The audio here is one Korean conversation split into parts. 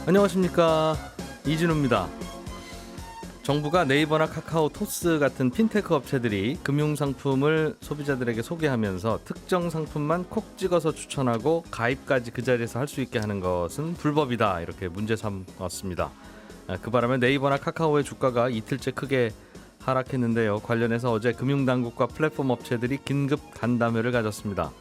안녕하십니까, 이진우입니다. 정부가 네이버나 카카오, 토스 같은 핀테크 업체들이 금융상품을 소비자들에게 소개하면서 특정 상품만 콕 찍어서 추천하고 가입까지 그 자리에서 할 수 있게 하는 것은 불법이다, 이렇게 문제 삼았습니다. 그 바람에 네이버나 카카오의 주가가 이틀째 크게 하락했는데요. 관련해서 어제 금융당국과 플랫폼 업체들이 긴급 간담회를 가졌습니다.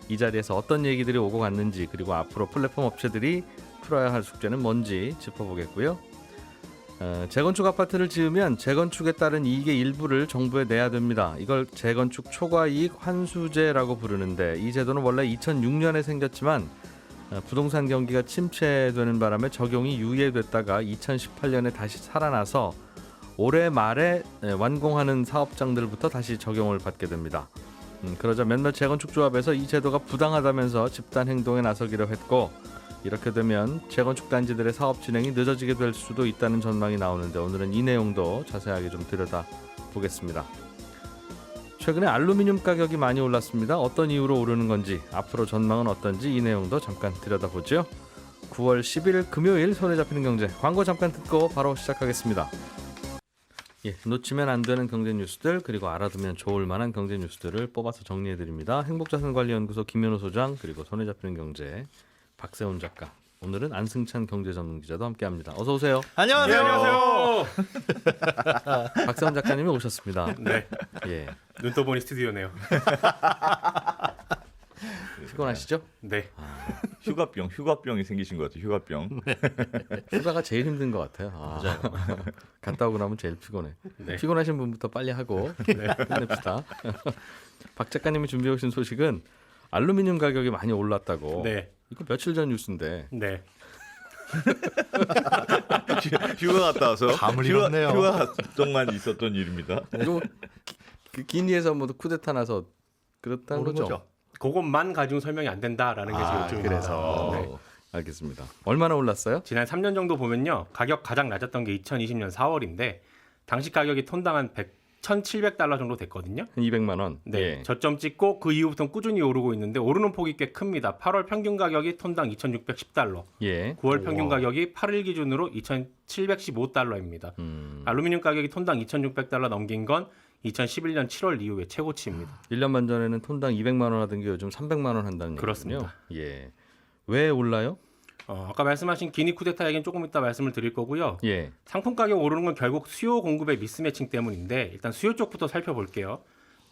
이 자리에서 어떤 얘기들이 오고 갔는지, 그리고 앞으로 플랫폼 업체들이 풀어야 할 숙제는 뭔지 짚어보겠고요. 재건축 아파트를 지으면 재건축에 따른 이익의 일부를 정부에 내야 됩니다. 이걸 재건축 초과이익 환수제라고 부르는데, 이 제도는 원래 2006년에 생겼지만 부동산 경기가 침체되는 바람에 적용이 유예됐다가 2018년에 다시 살아나서 올해 말에 완공하는 사업장들부터 다시 적용을 받게 됩니다. 그러자 몇몇 재건축 조합에서 이 제도가 부당하다면서 집단 행동에 나서기로 했고, 이렇게 되면 재건축 단지들의 사업 진행이 늦어지게 될 수도 있다는 전망이 나오는데, 오늘은 이 내용도 자세하게 좀 들여다보겠습니다. 최근에 알루미늄 가격이 많이 올랐습니다. 어떤 이유로 오르는 건지, 앞으로 전망은 어떤지, 이 내용도 잠깐 들여다보죠. 9월 10일 금요일 손에 잡히는 경제, 광고 잠깐 듣고 바로 시작하겠습니다. 놓치면 안 되는 경제 뉴스들, 그리고 알아두면 좋을 만한 경제 뉴스들을 뽑아서 정리해드립니다. 행복자산관리연구소 김현우 소장, 그리고 손에 잡히는 경제 박세훈 작가, 오늘은 안승찬 경제전문기자도 함께합니다. 어서 오세요. 안녕하세요. 안녕하세요. 박세훈 작가님이 오셨습니다. 네. 예. 눈 떠보니 스튜디오네요. 피곤하시죠? 네. 휴가병이 생기신 것 같아요. 휴가병. 휴가가 제일 힘든 것 같아요. 맞아요. 갔다 오고 나면 제일 피곤해. 네. 피곤하신 분부터 빨리 하고 끝냅시다. 박 작가님이 준비해 오신 소식은 알루미늄 가격이 많이 올랐다고. 네. 이거 며칠 전 뉴스인데. 네. 휴가 갔다 와서 감을 잃었네요. 휴가 동안 있었던 일입니다. 이거 기니에서 뭐 쿠데타 나서 그렇다는 거죠? 그것만 가지고 설명이 안 된다라는 게 지금 요즘입니다. 그래서 네. 알겠습니다. 얼마나 올랐어요? 지난 3년 정도 보면요. 가격 가장 낮았던 게 2020년 4월인데 당시 가격이 톤당 한 1,700달러 정도 됐거든요. 200만 원. 네. 예. 저점 찍고 그 이후부터는 꾸준히 오르고 있는데 오르는 폭이 꽤 큽니다. 8월 평균 가격이 톤당 2,610달러. 예. 9월 평균 가격이 8일 기준으로 2,715달러입니다. 알루미늄 가격이 톤당 2,600달러 넘긴 건 2011년 7월 이후의 최고치입니다. 1년만 전에는 톤당 200만 원 하던 게 요즘 300만 원 한다는 얘기군요. 그렇습니다. 예. 왜 올라요? 아까 말씀하신 기니 쿠데타 얘기는 조금 이따 말씀을 드릴 거고요. 예. 상품 가격 오르는 건 결국 수요 공급의 미스매칭 때문인데 일단 수요 쪽부터 살펴볼게요.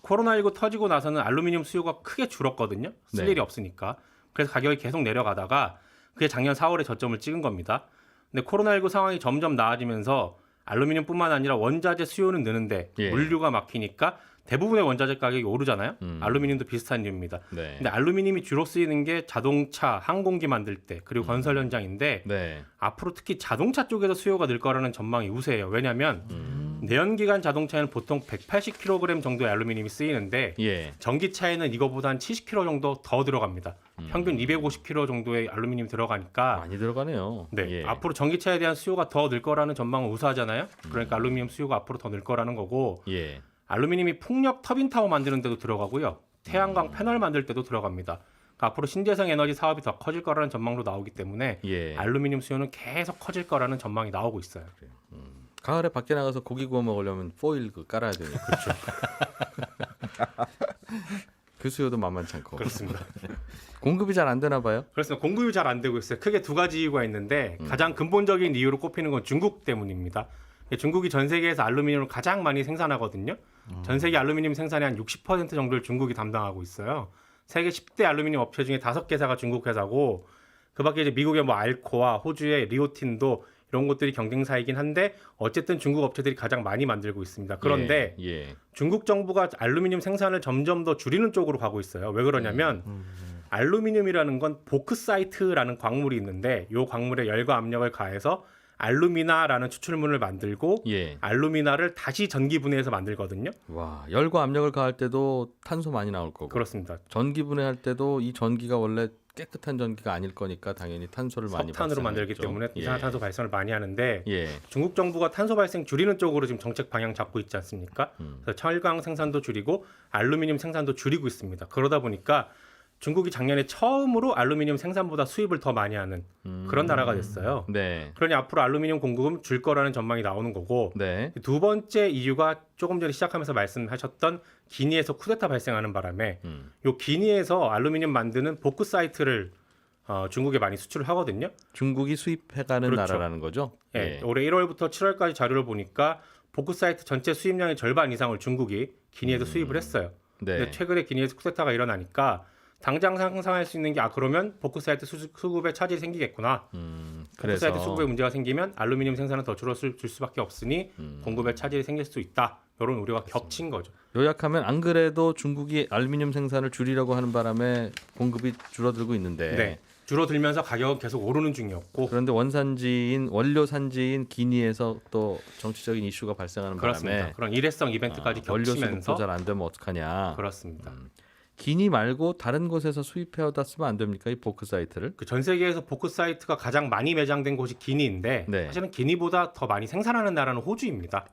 코로나19 터지고 나서는 알루미늄 수요가 크게 줄었거든요. 쓸 네. 일이 없으니까. 그래서 가격이 계속 내려가다가 그게 작년 4월에 저점을 찍은 겁니다. 근데 코로나19 상황이 점점 나아지면서 알루미늄뿐만 아니라 원자재 수요는 느는데 예. 물류가 막히니까 대부분의 원자재 가격이 오르잖아요. 알루미늄도 비슷한 이유입니다. 네. 근데 알루미늄이 주로 쓰이는 게 자동차, 항공기 만들 때 그리고 건설 현장인데 네. 앞으로 특히 자동차 쪽에서 수요가 늘 거라는 전망이 우세해요. 왜냐하면 내연기관 자동차에는 보통 180kg 정도의 알루미늄이 쓰이는데 예. 전기차에는 이거보다 한 70kg 정도 더 들어갑니다. 평균 250kg 정도의 알루미늄 들어가니까 많이 들어가네요. 네, 예. 앞으로 전기차에 대한 수요가 더 늘 거라는 전망은 우세하잖아요. 그러니까 알루미늄 수요가 앞으로 더 늘 거라는 거고 예. 알루미늄이 풍력 터빈 타워 만드는 데도 들어가고요. 태양광 패널 만들 때도 들어갑니다. 그러니까 앞으로 신재생 에너지 사업이 더 커질 거라는 전망도 나오기 때문에 예. 알루미늄 수요는 계속 커질 거라는 전망이 나오고 있어요. 가을에 밖에 나가서 고기 구워 먹으려면 포일 깔아야 되니까. 그렇죠. 그 수요도 만만치 않고. 그렇습니다. 공급이 잘 안 되나 봐요. 그래서 공급이 잘 안 되고 있어요. 크게 두 가지 이유가 있는데 가장 근본적인 이유로 꼽히는 건 중국 때문입니다. 중국이 전 세계에서 알루미늄을 가장 많이 생산하거든요. 전 세계 알루미늄 생산의 한 60% 정도를 중국이 담당하고 있어요. 세계 10대 알루미늄 업체 중에 5개사가 중국 회사고, 그 밖에 이제 미국의 뭐 알코아, 호주의 리오틴도 이런 것들이 경쟁사이긴 한데 어쨌든 중국 업체들이 가장 많이 만들고 있습니다. 그런데 예. 중국 정부가 알루미늄 생산을 점점 더 줄이는 쪽으로 가고 있어요. 왜 그러냐면 알루미늄이라는 건 보크사이트라는 광물이 있는데 이 광물에 열과 압력을 가해서 알루미나라는 추출물을 만들고 예. 알루미나를 다시 전기 분해해서 만들거든요. 와, 열과 압력을 가할 때도 탄소 많이 나올 거고. 그렇습니다. 전기 분해할 때도 이 전기가 원래 깨끗한 전기가 아닐 거니까 당연히 탄소를 많이 석탄으로 만들기 발생하겠죠. 때문에 예. 이산화탄소 발생을 많이 하는데 예. 중국 정부가 탄소 발생 줄이는 쪽으로 지금 정책 방향 잡고 있지 않습니까? 그래서 철강 생산도 줄이고 알루미늄 생산도 줄이고 있습니다. 그러다 보니까 중국이 작년에 처음으로 알루미늄 생산보다 수입을 더 많이 하는 그런 나라가 됐어요. 네. 그러니 앞으로 알루미늄 공급은 줄 거라는 전망이 나오는 거고 네. 두 번째 이유가 조금 전에 시작하면서 말씀하셨던 기니에서 쿠데타 발생하는 바람에 요 기니에서 알루미늄 만드는 보크사이트를 중국에 많이 수출을 하거든요. 중국이 수입해가는 그렇죠. 나라라는 거죠. 예, 올해 1월부터 7월까지 자료를 보니까 보크사이트 전체 수입량의 절반 이상을 중국이 기니에서 수입을 했어요. 네. 근데 최근에 기니에서 쿠데타가 일어나니까 당장 상상할 수 있는 게 그러면 보크사이트 수급에 차질이 생기겠구나. 그래서 보크사이트 수급에 문제가 생기면 알루미늄 생산은 더 줄어들 수밖에 없으니 공급에 차질이 생길 수 있다. 이런 우려가 겹친 거죠. 요약하면 안 그래도 중국이 알루미늄 생산을 줄이려고 하는 바람에 공급이 줄어들고 있는데 네. 줄어들면서 가격은 계속 오르는 중이었고 그런데 원료 산지인 기니에서 또 정치적인 이슈가 발생하는 그렇습니다. 바람에 그런 일회성 이벤트까지 원료 수급도 겹치면서 잘 안 되면 어떡하냐. 그렇습니다. 기니 말고 다른 곳에서 수입해오다 쓰면 안 됩니까? 이 보크사이트를? 그 전 세계에서 보크 사이트가 가장 많이 매장된 곳이 기니인데 네. 사실은 기니보다 더 많이 생산하는 나라는 호주입니다.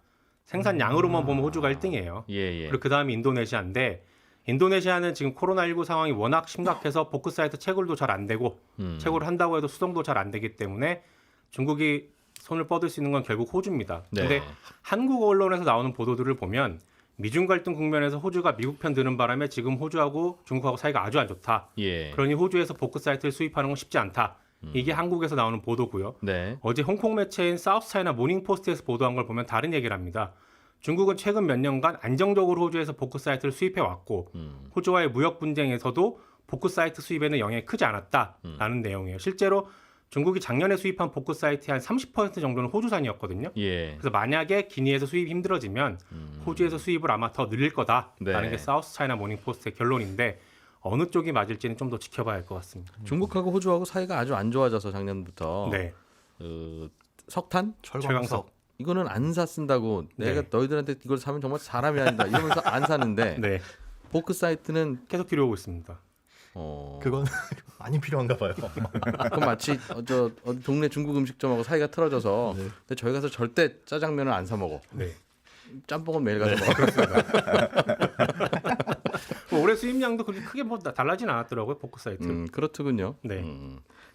생산량으로만 보면 호주가 1등이에요. 예. 그리고 그 다음이 인도네시아인데 인도네시아는 지금 코로나19 상황이 워낙 심각해서 보크 사이트 채굴도 잘 안 되고 채굴을 한다고 해도 수송도 잘 안 되기 때문에 중국이 손을 뻗을 수 있는 건 결국 호주입니다. 네. 근데 한국 언론에서 나오는 보도들을 보면 미중 갈등 국면에서 호주가 미국 편 드는 바람에 지금 호주하고 중국하고 사이가 아주 안 좋다. 예. 그러니 호주에서 보크 사이트를 수입하는 건 쉽지 않다. 이게 한국에서 나오는 보도고요. 네. 어제 홍콩 매체인 사우스 차이나 모닝포스트에서 보도한 걸 보면 다른 얘기를 합니다. 중국은 최근 몇 년간 안정적으로 호주에서 보크 사이트를 수입해 왔고 호주와의 무역 분쟁에서도 보크 사이트 수입에는 영향이 크지 않았다라는 내용이에요. 실제로 중국이 작년에 수입한 보크 사이트의 한 30% 정도는 호주산이었거든요. 예. 그래서 만약에 기니에서 수입이 힘들어지면 호주에서 수입을 아마 더 늘릴 거다라는 네. 게 사우스 차이나 모닝포스트의 결론인데 어느 쪽이 맞을지는 좀 더 지켜봐야 할 것 같습니다. 중국하고 호주하고 사이가 아주 안 좋아져서 작년부터 네, 석탄? 철광석. 이거는 안 샀쓴다고 내가 네. 너희들한테 이걸 사면 정말 사람이 아니다 이러면서 안 사는데 네, 보크 사이트는 계속 들여오고 있습니다. 그건 많이 필요한가 봐요. 그 마치 어디 동네 중국 음식점하고 사이가 틀어져서 네. 근데 저희 가서 절대 짜장면을 안 사 먹어. 네. 짬뽕은 매일 가서 먹어. 올해 수입량도 그렇게 크게 뭐 달라진 않았더라고요 보크 사이트. 그렇더군요. 네.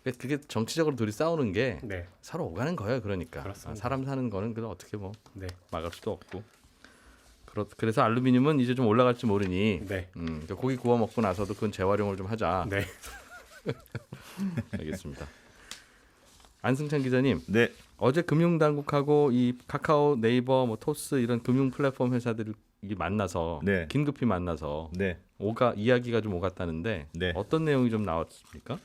그게 정치적으로 둘이 싸우는 게 네, 서로 오가는 거예요. 그러니까 그렇습니다. 사람 사는 거는 그냥 어떻게 뭐 네, 막을 수도 없고. 그래서 알루미늄은 이제 좀 올라갈지 모르니 네, 고기 구워 먹고 나서도 그건 재활용을 좀 하자. 네. 알겠습니다. 안승찬 기자님, 네. 어제 금융당국하고 이 카카오, 네이버, 뭐 토스 이런 금융 플랫폼 회사들이 만나서 네. 긴급히 만나서 네. 이야기가 좀 오갔다는데 네. 어떤 내용이 좀 나왔습니까?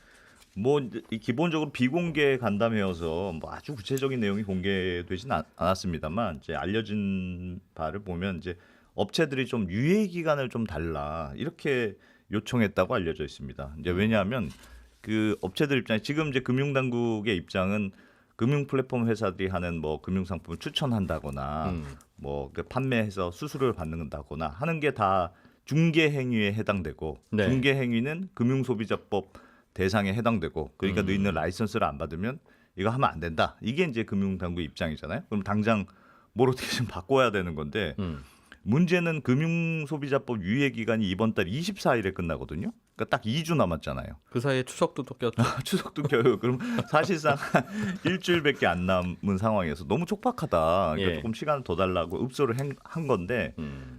뭐 이 기본적으로 비공개 간담회여서 뭐 아주 구체적인 내용이 공개되진 않았습니다만 이제 알려진 바를 보면 이제 업체들이 좀 유예 기간을 좀 달라 이렇게 요청했다고 알려져 있습니다. 이제 왜냐하면 그 업체들 입장에 지금 이제 금융당국의 입장은 금융 플랫폼 회사들이 하는 뭐 금융 상품을 추천한다거나 뭐 그 판매해서 수수료를 받는다거나 하는 게 다 중개 행위에 해당되고 네. 중개 행위는 금융소비자법 대상에 해당되고 그러니까 너희는 라이선스를 안 받으면 이거 하면 안 된다. 이게 이제 금융당국 입장이잖아요. 그럼 당장 뭘 어떻게 좀 바꿔야 되는 건데 문제는 금융소비자법 유예 기간이 이번 달 24일에 끝나거든요. 그러니까 딱 2주 남았잖아요. 그 사이에 추석도 또 꼈죠. 추석도 껴요. 그럼 사실상 일주일밖에 안 남은 상황에서 너무 촉박하다. 그러니까 예. 조금 시간을 더 달라고 읍소를 한 건데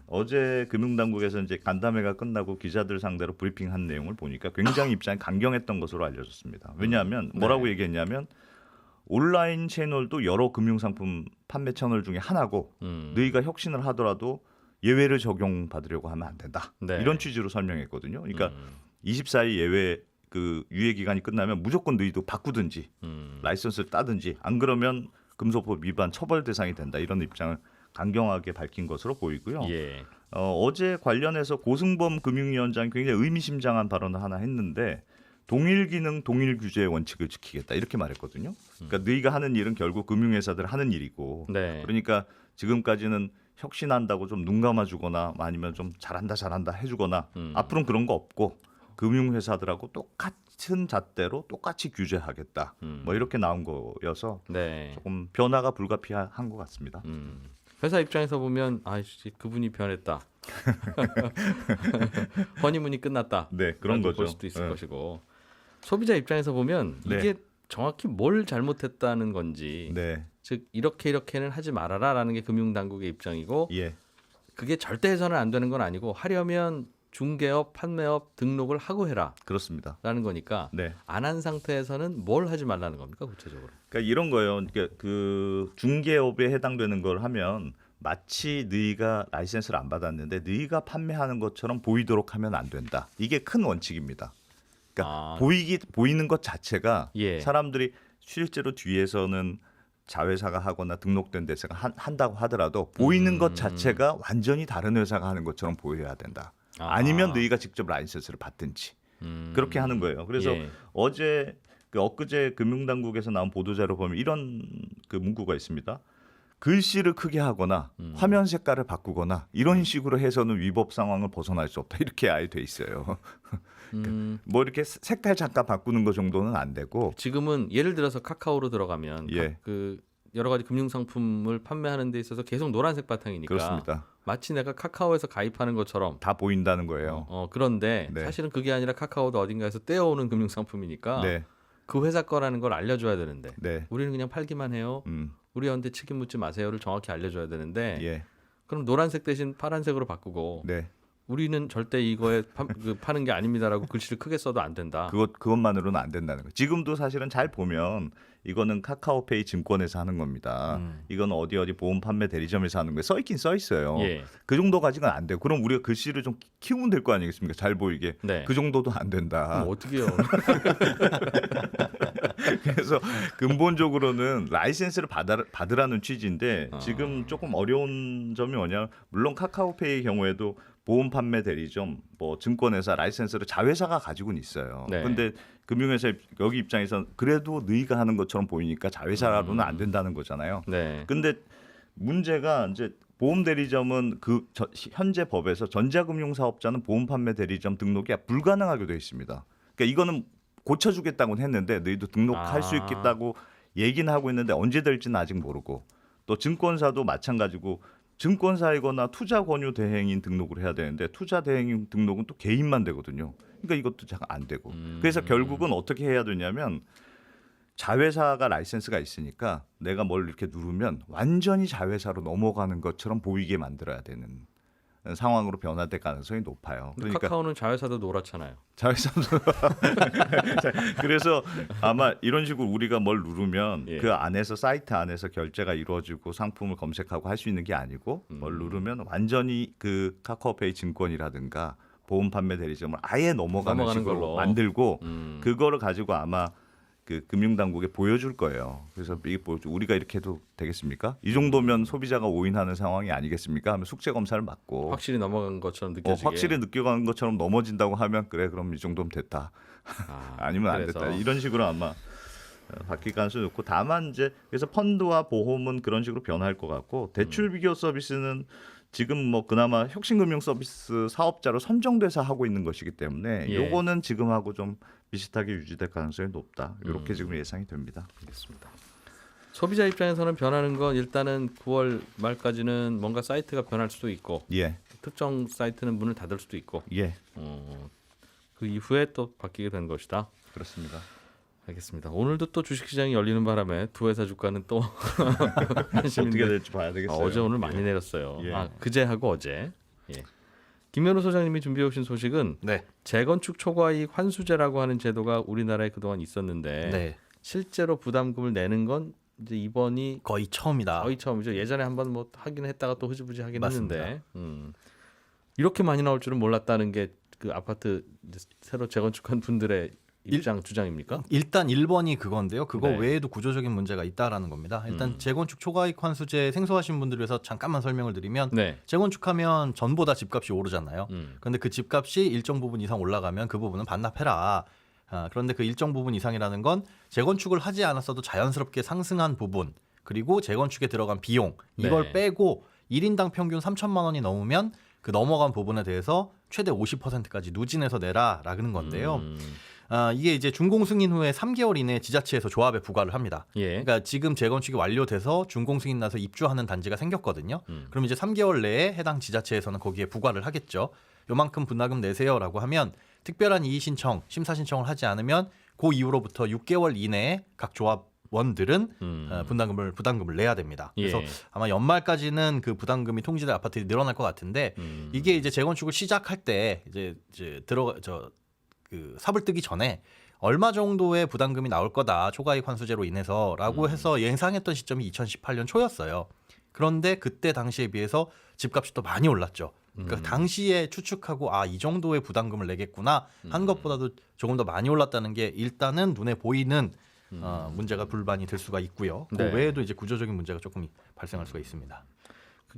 어제 금융당국에서 이제 간담회가 끝나고 기자들 상대로 브리핑한 내용을 보니까 굉장히 입장이 강경했던 것으로 알려졌습니다. 왜냐하면 뭐라고 얘기했냐면 온라인 채널도 여러 금융상품 판매 채널 중에 하나고 너희가 혁신을 하더라도 예외를 적용받으려고 하면 안 된다. 네. 이런 취지로 설명했거든요. 그러니까 24일 예외 그 유예 기간이 끝나면 무조건 너희도 바꾸든지 라이선스를 따든지 안 그러면 금소법 위반 처벌 대상이 된다. 이런 입장을 강경하게 밝힌 것으로 보이고요. 예. 어제 관련해서 고승범 금융위원장이 굉장히 의미심장한 발언을 하나 했는데 동일 기능 동일 규제의 원칙을 지키겠다 이렇게 말했거든요. 그러니까 너희가 하는 일은 결국 금융회사들 하는 일이고 네. 그러니까 지금까지는 혁신한다고 좀 눈 감아주거나 아니면 좀 잘한다 해주거나 앞으로는 그런 거 없고 금융회사들하고 똑같은 잣대로 똑같이 규제하겠다. 뭐 이렇게 나온 거여서 네. 조금 변화가 불가피한 것 같습니다. 회사 입장에서 보면 아이씨 그분이 변했다. 허니문이 끝났다. 네, 그런 라고 거죠. 볼 수도 있을 네. 것이고 소비자 입장에서 보면 네. 이게 정확히 뭘 잘못했다는 건지 네, 즉 이렇게는 하지 말아라라는 게 금융당국의 입장이고 예, 그게 절대 해서는 안 되는 건 아니고 하려면 중개업, 판매업 등록을 하고 해라라는 그렇습니다. 거니까 네. 안 한 상태에서는 뭘 하지 말라는 겁니까 구체적으로? 그러니까 이런 거예요. 그러니까 그 중개업에 해당되는 걸 하면 마치 너희가 라이센스를 안 받았는데 너희가 판매하는 것처럼 보이도록 하면 안 된다. 이게 큰 원칙입니다. 그러니까 보이는 것 자체가 예. 사람들이 실제로 뒤에서는 자회사가 하거나 등록된 데서가 한다고 하더라도 보이는 것 자체가 완전히 다른 회사가 하는 것처럼 보여야 된다. 아니면 너희가 직접 라이센스를 받든지 그렇게 하는 거예요. 그래서 예. 어제 엊그제 금융당국에서 나온 보도자료 보면 이런 그 문구가 있습니다. 글씨를 크게 하거나 화면 색깔을 바꾸거나 이런 식으로 해서는 위법 상황을 벗어날 수 없다. 이렇게 아예 돼 있어요. 뭐 이렇게 색깔 잠깐 바꾸는 거 정도는 안 되고 지금은 예를 들어서 카카오로 들어가면 예. 그 여러 가지 금융 상품을 판매하는 데 있어서 계속 노란색 바탕이니까 그렇습니다. 마치 내가 카카오에서 가입하는 것처럼 다 보인다는 거예요. 그런데 네. 사실은 그게 아니라 카카오도 어딘가에서 떼어오는 금융 상품이니까 네, 그 회사 거라는 걸 알려줘야 되는데 네, 우리는 그냥 팔기만 해요. 우리한테 책임 묻지 마세요를 정확히 알려줘야 되는데 예, 그럼 노란색 대신 파란색으로 바꾸고 네. 우리는 절대 이거에 파는 게 아닙니다라고 글씨를 크게 써도 안 된다. 그것만으로는 안 된다는 거예요. 지금도 사실은 잘 보면 이거는 카카오페이 증권에서 하는 겁니다. 이거는 어디 보험 판매 대리점에서 하는 거예요. 써 있긴 써 있어요. 예. 그 정도 가지고는 안 돼요. 그럼 우리가 글씨를 좀 키우면 될 거 아니겠습니까? 잘 보이게. 네. 그 정도도 안 된다. 그럼 어떻게 해요? 그래서 근본적으로는 라이센스를 받으라는 취지인데 지금 조금 어려운 점이 뭐냐? 물론 카카오페이의 경우에도 보험 판매 대리점, 뭐 증권회사 라이센스를 자회사가 가지고는 있어요. 네. 근데 금융회사 여기 입장에선 그래도 너희가 하는 것처럼 보이니까 자회사로는 안 된다는 거잖아요. 네. 근데 문제가 이제 보험 대리점은 현재 법에서 전자금융사업자는 보험 판매 대리점 등록이 불가능하게 되어 있습니다. 그러니까 이거는 고쳐주겠다고는 했는데 너희도 등록할 수 있겠다고 얘기는 하고 있는데 언제 될지는 아직 모르고 또 증권사도 마찬가지고 증권사이거나 투자 권유 대행인 등록을 해야 되는데 투자 대행인 등록은 또 개인만 되거든요. 그러니까 이것도 잘 안 되고 그래서 결국은 어떻게 해야 되냐면 자회사가 라이센스가 있으니까 내가 뭘 이렇게 누르면 완전히 자회사로 넘어가는 것처럼 보이게 만들어야 되는 상황으로 변화될 가능성이 높아요. 근데 그러니까 카카오는 자회사도 노랗잖아요. 자회사도 그래서 아마 이런 식으로 우리가 뭘 누르면 예. 그 안에서 사이트 안에서 결제가 이루어지고 상품을 검색하고 할 수 있는 게 아니고 뭘 누르면 완전히 그 카카오페이 증권이라든가 보험 판매 대리점을 아예 넘어가는 식으로 걸로. 만들고 그거를 가지고 아마 그 금융당국에 보여줄 거예요. 그래서 이게 우리가 이렇게 해도 되겠습니까? 이 정도면 소비자가 오인하는 상황이 아니겠습니까? 하면 숙제 검사를 받고 확실히 넘어간 것처럼 느껴지게. 확실히 느껴가는 것처럼 넘어진다고 하면 그래 그럼 이 정도면 됐다. 아니면 안 그래서. 됐다. 이런 식으로 아마 바뀔 가능성이 높고 다만 이제 그래서 펀드와 보험은 그런 식으로 변화할 것 같고 대출 비교 서비스는 지금 뭐 그나마 혁신금융 서비스 사업자로 선정돼서 하고 있는 것이기 때문에 예. 요거는 지금하고 좀 비슷하게 유지될 가능성이 높다. 이렇게 지금 예상이 됩니다. 알겠습니다. 소비자 입장에서는 변하는 건 일단은 9월 말까지는 뭔가 사이트가 변할 수도 있고 예, 특정 사이트는 문을 닫을 수도 있고 예, 그 이후에 또 바뀌게 된 것이다. 그렇습니다. 알겠습니다. 오늘도 또 주식시장이 열리는 바람에 두 회사 주가는 또 어떻게 될지 봐야 되겠어요. 어제 오늘 많이 예. 내렸어요. 예. 그제하고 어제. 예. 김현우 소장님이 준비해 오신 소식은 네. 재건축 초과이익 환수제라고 하는 제도가 우리나라에 그동안 있었는데 네. 실제로 부담금을 내는 건 이제 이번이 거의 처음이다. 거의 처음이죠. 예전에 한번 뭐 하긴 했다가 또 흐지부지 하긴 맞습니다. 했는데 이렇게 많이 나올 줄은 몰랐다는 게 그 아파트 이제 새로 재건축한 분들의 입장 주장입니까? 일단 1번이 그건데요. 그거 네. 외에도 구조적인 문제가 있다라는 겁니다. 일단 재건축 초과이익 환수제 생소하신 분들을 위해서 잠깐만 설명을 드리면 네. 재건축하면 전보다 집값이 오르잖아요. 음. 그런데 그 집값이 일정 부분 이상 올라가면 그 부분은 반납해라. 그런데 그 일정 부분 이상이라는 건 재건축을 하지 않았어도 자연스럽게 상승한 부분 그리고 재건축에 들어간 비용 이걸 네. 빼고 1인당 평균 3천만 원이 넘으면 그 넘어간 부분에 대해서 최대 50%까지 누진해서 내라라는 건데요. 이게 이제 준공 승인 후에 3개월 이내에 지자체에서 조합에 부과를 합니다. 예. 그러니까 지금 재건축이 완료돼서 준공 승인 나서 입주하는 단지가 생겼거든요. 그럼 이제 3개월 내에 해당 지자체에서는 거기에 부과를 하겠죠. 요만큼 분담금 내세요라고 하면 특별한 이의 신청, 심사 신청을 하지 않으면 그 이후로부터 6개월 이내에 각 조합원들은 부담금을 내야 됩니다. 그래서 예. 아마 연말까지는 그 부담금이 통지될 아파트들이 늘어날 것 같은데 이게 이제 재건축을 시작할 때 이제 그 삽을 뜨기 전에 얼마 정도의 부담금이 나올 거다 초과이익 환수제로 인해서라고 해서 예상했던 시점이 2018년 초였어요. 그런데 그때 당시에 비해서 집값이 또 많이 올랐죠. 그러니까 당시에 추측하고 이 정도의 부담금을 내겠구나 한 것보다도 조금 더 많이 올랐다는 게 일단은 눈에 보이는 문제가 불만이 될 수가 있고요. 그 네. 외에도 이제 구조적인 문제가 조금 발생할 수가 있습니다.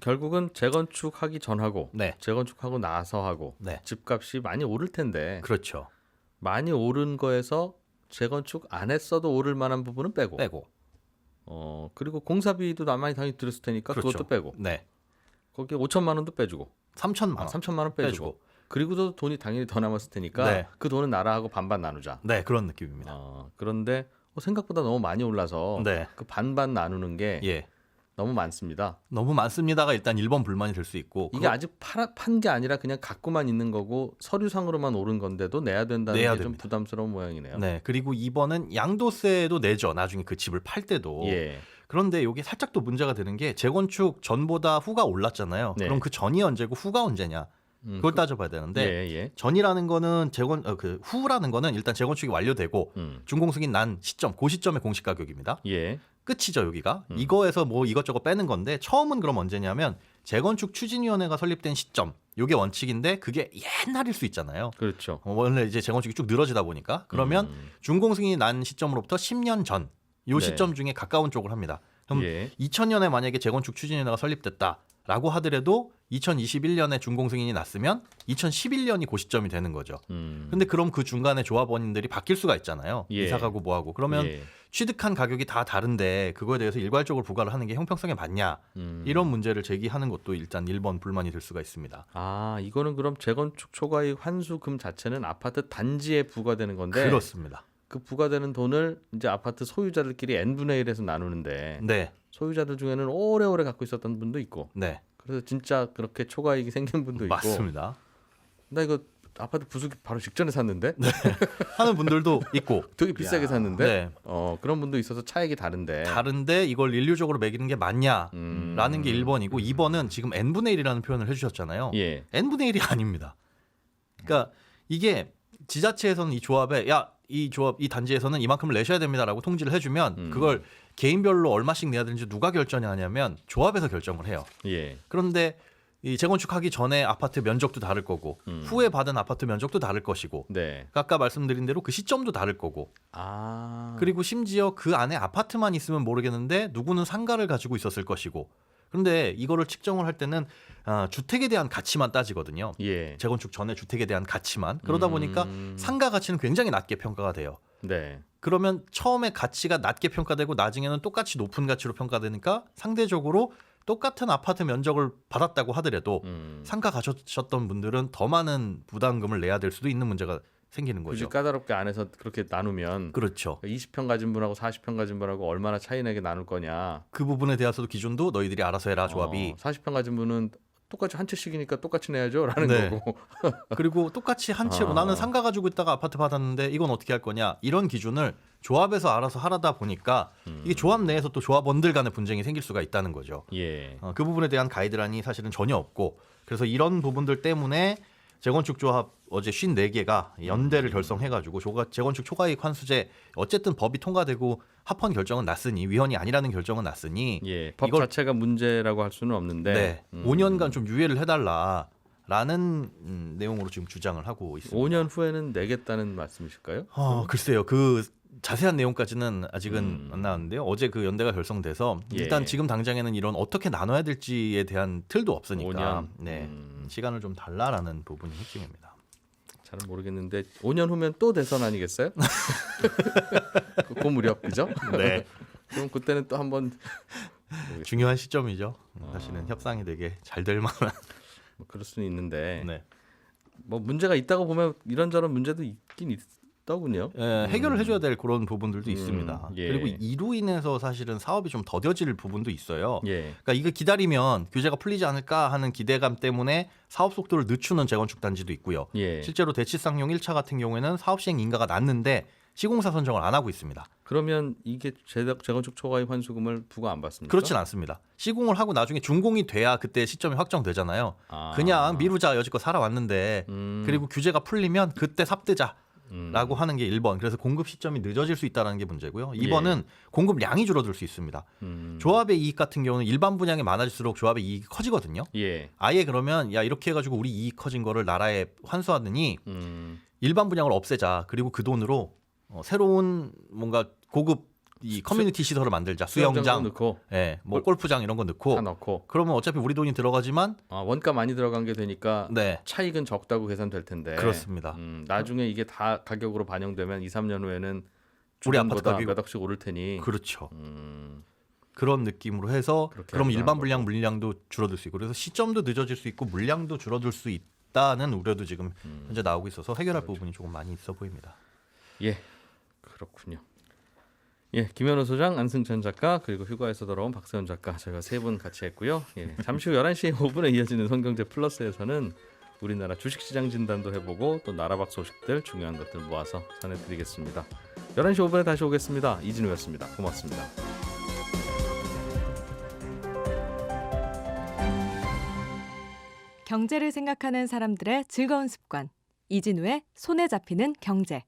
결국은 재건축하기 전하고 네. 재건축하고 나서 하고 네. 집값이 많이 오를 텐데 그렇죠. 많이 오른 거에서 재건축 안 했어도 오를 만한 부분은 빼고 그리고 공사비도 많이 당연히 들었을 테니까 그렇죠. 그것도 빼고 네. 거기에 5천만 원도 빼주고 3천만 원. 3천만 원 빼주고 그리고도 돈이 당연히 더 남았을 테니까 네. 그 돈은 나라하고 반반 나누자. 네, 그런 느낌입니다. 그런데 생각보다 너무 많이 올라서 네. 그 반반 나누는 게 예. 너무 많습니다. 너무 많습니다가 일단 1번 불만이 될 수 있고 이게 아직 판 게 아니라 그냥 갖고만 있는 거고 서류상으로만 오른 건데도 내야 된다는 내야 게 좀 됩니다. 부담스러운 모양이네요. 네. 그리고 2번은 양도세도 내죠. 나중에 그 집을 팔 때도. 예. 그런데 이게 살짝 또 문제가 되는 게 재건축 전보다 후가 올랐잖아요. 네. 그럼 그 전이 언제고 후가 언제냐? 그걸 따져봐야 되는데 예. 전이라는 거는 그 후라는 거는 일단 재건축이 완료되고 준공 승인 난 시점, 그 시점의 공시 가격입니다. 예. 끝이죠 여기가. 이거에서 뭐 이것저것 빼는 건데 처음은 그럼 언제냐면 재건축 추진위원회가 설립된 시점. 이게 원칙인데 그게 옛날일 수 있잖아요. 그렇죠. 원래 이제 재건축이 쭉 늘어지다 보니까 그러면 준공 승인이 난 시점으로부터 10년 전 요 네. 시점 중에 가까운 쪽을 합니다. 그럼 예. 2000년에 만약에 재건축 추진위원회가 설립됐다라고 하더라도 2021년에 준공 승인이 났으면 2011년이 그 시점이 되는 거죠. 근데 그럼 그 중간에 조합원들이 바뀔 수가 있잖아요. 예. 이사 가고 뭐 하고. 그러면 예. 취득한 가격이 다 다른데 그거에 대해서 일괄적으로 부과를 하는 게 형평성에 맞냐? 이런 문제를 제기하는 것도 일단 1번 불만이 될 수가 있습니다. 이거는 그럼 재건축 초과이익 환수금 자체는 아파트 단지에 부과되는 건데 그렇습니다. 그 부과되는 돈을 이제 아파트 소유자들끼리 n분의 1에서 나누는데 네. 소유자들 중에는 오래오래 갖고 있었던 분도 있고 네. 그래서 진짜 그렇게 초과이익이 생긴 분도 있고 맞습니다. 나 이거 아파트 부수기 바로 직전에 샀는데 하는 분들도 있고 되게 비싸게 샀는데 네. 그런 분도 있어서 차익이 다른데 다른데 이걸 인류적으로 매기는 게 맞냐라는 게 1번이고 2번은 지금 n분의 1이라는 표현을 해주셨잖아요. 예. n분의 1이 아닙니다. 그러니까 이게 지자체에서는 이 조합에 이 단지에서는 이만큼을 내셔야 됩니다라고 통지를 해주면 그걸 개인별로 얼마씩 내야 되는지 누가 결정하냐면 조합에서 결정을 해요. 예. 그런데 이 재건축하기 전에 아파트 면적도 다를 거고 후에 받은 아파트 면적도 다를 것이고 네. 아까 말씀드린 대로 그 시점도 다를 거고 그리고 심지어 그 안에 아파트만 있으면 모르겠는데 누구는 상가를 가지고 있었을 것이고 그런데 이거를 측정을 할 때는 주택에 대한 가치만 따지거든요. 예. 재건축 전에 주택에 대한 가치만. 그러다 보니까 상가 가치는 굉장히 낮게 평가가 돼요. 네. 그러면 처음에 가치가 낮게 평가되고 나중에는 똑같이 높은 가치로 평가되니까 상대적으로 똑같은 아파트 면적을 받았다고 하더라도 상가 가셨던 분들은 더 많은 부담금을 내야 될 수도 있는 문제가 생기는 굳이 거죠. 까다롭게 안에서 그렇게 나누면 그렇죠. 20평 가진 분하고 40평 가진 분하고 얼마나 차이 나게 나눌 거냐. 그 부분에 대해서도 기준도 너희들이 알아서 해라 조합이. 40평 가진 분은 똑같이 한 채씩이니까 똑같이 내야죠라는 네. 거고. 그리고 똑같이 한 채로 나는 상가 가지고 있다가 아파트 받았는데 이건 어떻게 할 거냐 이런 기준을 조합에서 알아서 하다 보니까 이게 조합 내에서 또 조합원들 간의 분쟁이 생길 수가 있다는 거죠. 예. 그 부분에 대한 가이드라인이 사실은 전혀 없고 그래서 이런 부분들 때문에 재건축 조합 어제 54개가 연대를 결성해가지고 재건축 초과이익 환수제 어쨌든 법이 통과되고 합헌 결정은 났으니 위헌이 아니라는 결정은 났으니 예. 법 이걸 자체가 문제라고 할 수는 없는데 네, 5년간 좀 유예를 해달라라는 내용으로 지금 주장을 하고 있습니다. 5년 후에는 내겠다는 말씀이실까요? 글쎄요. 그 자세한 내용까지는 아직은 안 나왔는데요. 어제 그 연대가 결성돼서 일단 예. 지금 당장에는 이런 어떻게 나눠야 될지에 대한 틀도 없으니까 5년? 네, 시간을 좀 달라라는 부분이 핵심입니다. 잘은 모르겠는데 5년 후면 또 대선 아니겠어요? 그 무렵 그죠? 네, 그럼 그때는 또 한번 중요한 시점이죠. 사실은 협상이 되게 잘 될 만한. 뭐 그럴 수는 있는데 네. 뭐 문제가 있다고 보면 이런저런 문제도 있긴 있더군요. 해결을 해줘야 될 그런 부분들도 있습니다. 예. 그리고 이로 인해서 사실은 사업이 좀 더뎌질 부분도 있어요. 예. 그러니까 이거 기다리면 규제가 풀리지 않을까 하는 기대감 때문에 사업 속도를 늦추는 재건축 단지도 있고요. 예. 실제로 대치상용 1차 같은 경우에는 사업 시행 인가가 났는데 시공사 선정을 안 하고 있습니다. 그러면 이게 재건축 초과이익 환수금을 부과 안 받습니까? 그렇진 않습니다. 시공을 하고 나중에 준공이 돼야 그때 시점이 확정되잖아요. 아. 그냥 미루자 여지껏 살아왔는데 그리고 규제가 풀리면 그때 삽대자. 라고 하는 게 1번. 그래서 공급 시점이 늦어질 수 있다는 게 문제고요. 2번은 공급량이 줄어들 수 있습니다. 조합의 이익 같은 경우는 일반 분양이 많아질수록 조합의 이익이 커지거든요. 예. 아예 그러면 야 이렇게 해가지고 우리 이익 커진 거를 나라에 환수하느니 일반 분양을 없애자. 그리고 그 돈으로 새로운 뭔가 고급 이 커뮤니티 시설을 만들자. 수영장, 넣고 예, 뭐 골프장 이런 거 다 넣고. 넣고 그러면 어차피 우리 돈이 들어가지만 원가 많이 들어간 게 되니까 네 차익은 적다고 계산될 텐데. 그렇습니다. 나중에 이게 다 가격으로 반영되면 2, 3년 후에는 우리 아파트 주변보다 가격이 몇 억씩 오를 테니. 그렇죠. 그런 느낌으로 해서 그렇게 그럼 하구나. 일반 분량 물량도 줄어들 수 있고 그래서 시점도 늦어질 수 있고 물량도 줄어들 수 있다는 우려도 지금 현재 나오고 있어서 해결할 부분이 조금 많이 있어 보입니다. 예. 그렇군요. 예, 김현우 소장, 안승찬 작가, 그리고 휴가에서 돌아온 박세훈 작가 저희가 세 분 같이 했고요. 예, 잠시 후 11시 5분에 이어지는 성경제 플러스에서는 우리나라 주식시장 진단도 해보고 또 나라 밖 소식들 중요한 것들 모아서 전해드리겠습니다. 11시 5분에 다시 오겠습니다. 이진우였습니다. 고맙습니다. 경제를 생각하는 사람들의 즐거운 습관. 이진우의 손에 잡히는 경제.